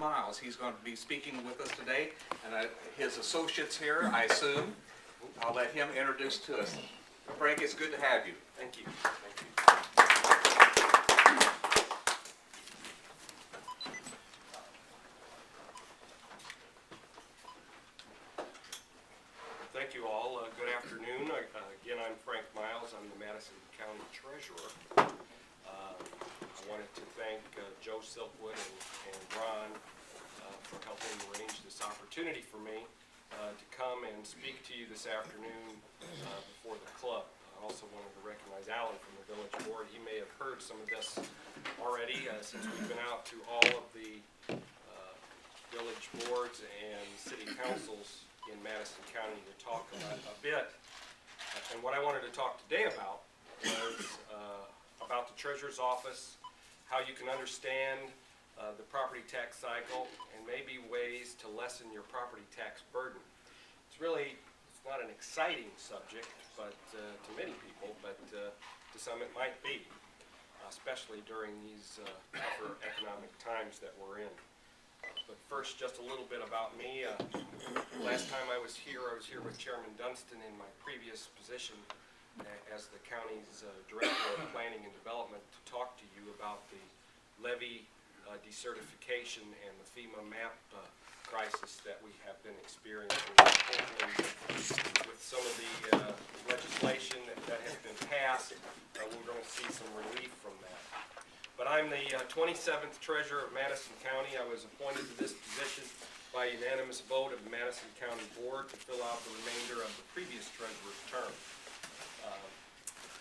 Miles. He's going to be speaking with us today, and his associates here, I assume. I'll let him introduce to us. Frank, it's good to have you. Thank you. Thank you all. Good afternoon. Again, I'm Frank Miles. I'm the Madison County Treasurer. I wanted to thank Joe Silkwood and Ron for helping arrange this opportunity for me to come and speak to you this afternoon before the club. I also wanted to recognize Alan from the Village Board. He may have heard some of this already since we've been out to all of the village boards and city councils in Madison County to talk about a bit. And what I wanted to talk today about was about the Treasurer's Office, how you can understand the property tax cycle, and maybe ways to lessen your property tax burden. It's not an exciting subject, but to many people, but to some it might be, especially during these tougher economic times that we're in. But first, just a little bit about me. Last time I was here with Chairman Dunstan in my previous position as the county's Director of Planning and Development to talk to you about the levy decertification and the FEMA MAP crisis that we have been experiencing. Hopefully, with some of the legislation that has been passed, we're going to see some relief from that. But I'm the 27th Treasurer of Madison County. I was appointed to this position by unanimous vote of the Madison County Board to fill out the remainder of the previous Treasurer's term.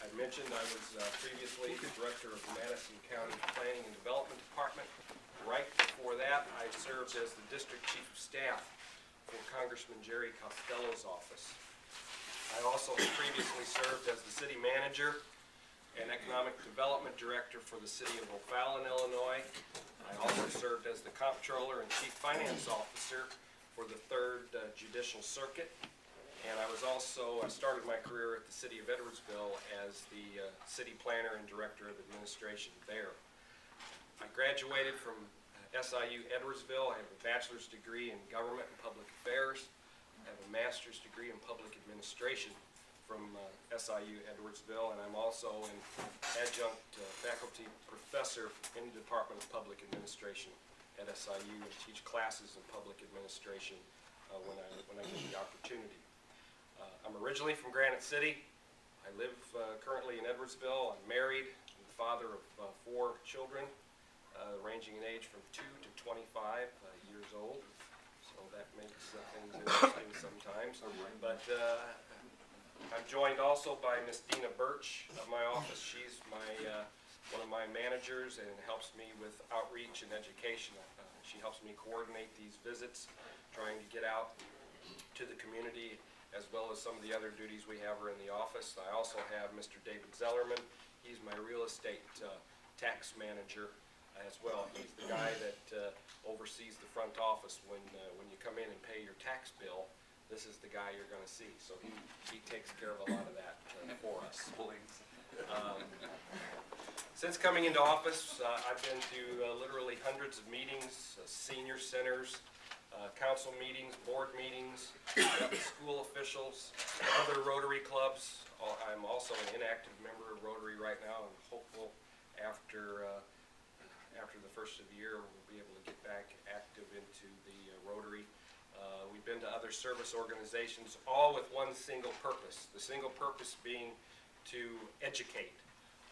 I mentioned I was previously the Director of the Madison County Planning and Development Department. Right before that, I served as the District Chief of Staff for Congressman Jerry Costello's office. I also previously served as the City Manager and Economic Development Director for the City of O'Fallon, Illinois. I also served as the Comptroller and Chief Finance Officer for the 3rd Judicial Circuit. And I started my career at the City of Edwardsville as the City Planner and Director of Administration there. I graduated from SIU Edwardsville. I have a bachelor's degree in Government and Public Affairs. I have a master's degree in Public Administration from SIU Edwardsville, and I'm also an adjunct faculty professor in the Department of Public Administration at SIU and teach classes in public administration when I get the opportunity. I'm originally from Granite City. I live currently in Edwardsville. I'm married. I'm the father of 4 children, ranging in age from 2 to 25 years old. So that makes things interesting sometimes. But I'm joined also by Miss Dina Birch of my office. She's one of my managers and helps me with outreach and education. She helps me coordinate these visits, trying to get out to the community, as well as some of the other duties we have are in the office. I also have Mr. David Zellerman. He's my real estate tax manager as well. He's the guy that oversees the front office when you come in and pay your tax bill. This is the guy you're going to see. So he takes care of a lot of that for us. Since coming into office, I've been to literally hundreds of meetings, senior centers, council meetings, board meetings, school officials, other Rotary clubs. I'm also an inactive member of Rotary right now. I'm hopeful after the first of the year we'll be able to get back active into the Rotary. We've been to other service organizations, all with one single purpose. The single purpose being to educate,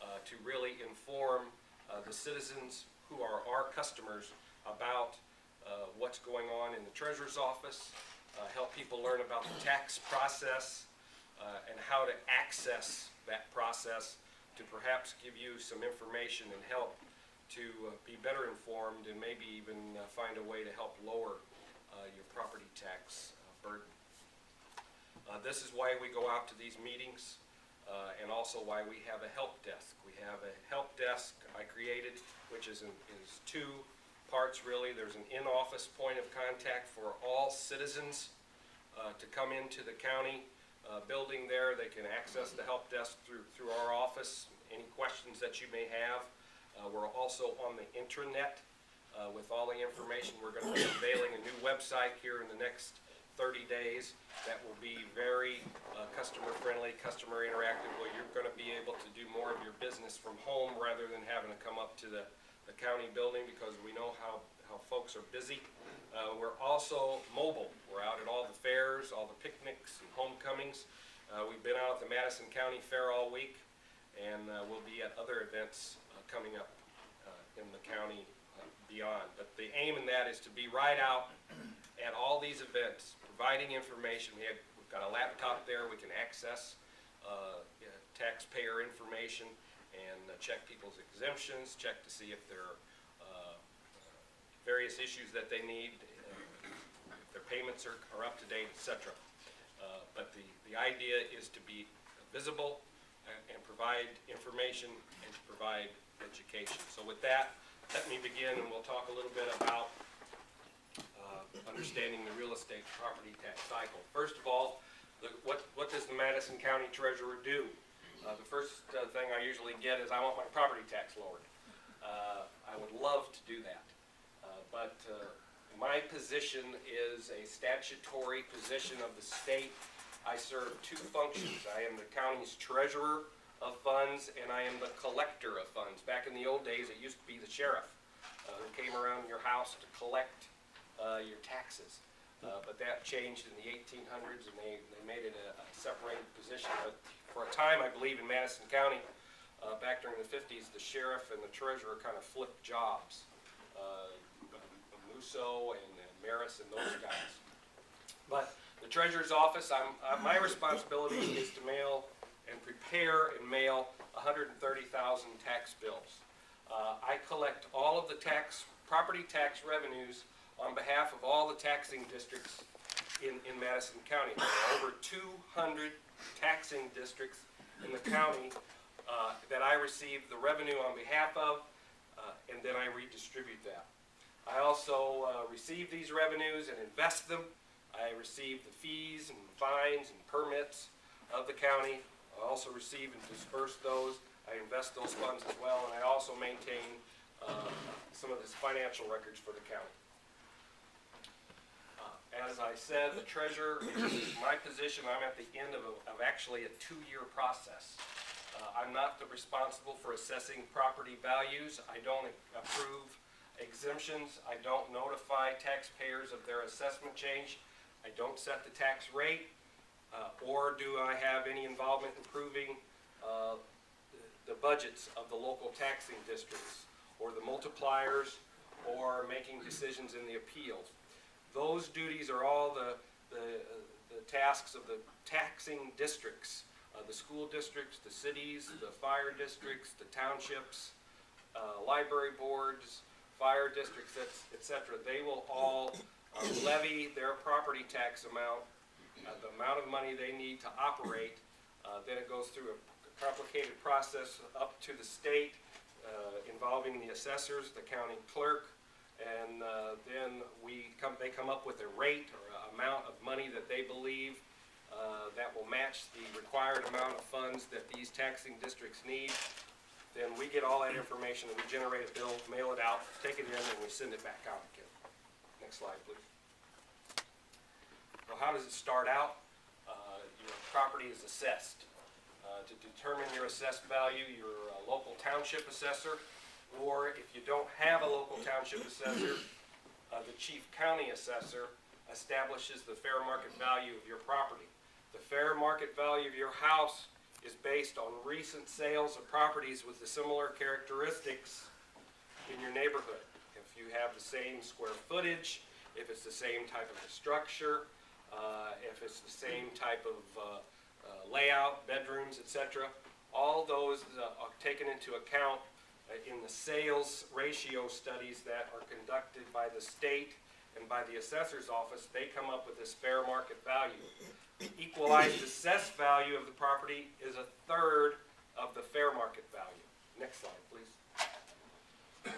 to really inform the citizens who are our customers about what's going on in the Treasurer's Office, help people learn about the tax process and how to access that process, to perhaps give you some information and help to be better informed and maybe even find a way to help lower your property tax burden. This is why we go out to these meetings and also why we have a help desk. We have a help desk I created, which is 2 parts really. There's an in-office point of contact for all citizens to come into the county building there. They can access the help desk through our office, any questions that you may have. We're also on the intranet. with all the information. We're going to be unveiling a new website here in the next 30 days that will be very customer friendly, customer interactive, where you're going to be able to do more of your business from home rather than having to come up to the county building, because we know how folks are busy. We're also mobile. We're out at all the fairs, all the picnics and homecomings. We've been out at the Madison County Fair all week, and we'll be at other events coming up in the county beyond. But the aim in that is to be right out at all these events, providing information. We've got a laptop there. We can access taxpayer information and check people's exemptions, check to see if there are various issues that they need, if their payments are up to date, etc. But the idea is to be visible and provide information and to provide education. So with that, let me begin, and we'll talk a little bit about understanding the real estate property tax cycle. First of all, what does the Madison County Treasurer do? The first thing I usually get is, I want my property tax lowered. I would love to do that, but my position is a statutory position of the state. I serve two functions. I am the county's treasurer of funds, and I am the collector of funds. Back in the old days, it used to be the sheriff who came around your house to collect your taxes. But that changed in the 1800s, and they made it a separated position. But for a time, I believe, in Madison County, back during the 50s, the sheriff and the treasurer kind of flipped jobs. Musso and Maris and those guys. But the treasurer's office, my responsibility is to mail and prepare and mail 130,000 tax bills. I collect all of the property tax revenues on behalf of all the taxing districts in Madison County. There are over 200 taxing districts in the county that I receive the revenue on behalf of, and then I redistribute that. I also receive these revenues and invest them. I receive the fees and fines and permits of the county. I also receive and disperse those. I invest those funds as well, and I also maintain some of the financial records for the county. As I said, the treasurer is my position. I'm at the end of actually a 2-year process. I'm not responsible for assessing property values. I don't approve exemptions. I don't notify taxpayers of their assessment change. I don't set the tax rate, or do I have any involvement in improving the budgets of the local taxing districts, or the multipliers, or making decisions in the appeals. Those duties are all the tasks of the taxing districts, the school districts, the cities, the fire districts, the townships, library boards, fire districts, etc. They will all levy their property tax amount, the amount of money they need to operate. Then it goes through a complicated process up to the state, involving the assessors, the county clerk, and then they come up with a rate or amount of money that they believe that will match the required amount of funds that these taxing districts need. Then we get all that information and we generate a bill, mail it out, take it in, and we send it back out again. Next slide, please. Well, how does it start out? Your property is assessed. To determine your assessed value, your local township assessor, or if you don't have a local township assessor, the chief county assessor establishes the fair market value of your property. The fair market value of your house is based on recent sales of properties with the similar characteristics in your neighborhood. If you have the same square footage, if it's the same type of a structure, if it's the same type of layout, bedrooms, etc. All those are taken into account in the sales ratio studies that are conducted by the state and by the assessor's office. They come up with this fair market value. The equalized assessed value of the property is 1/3 of the fair market value. Next slide, please.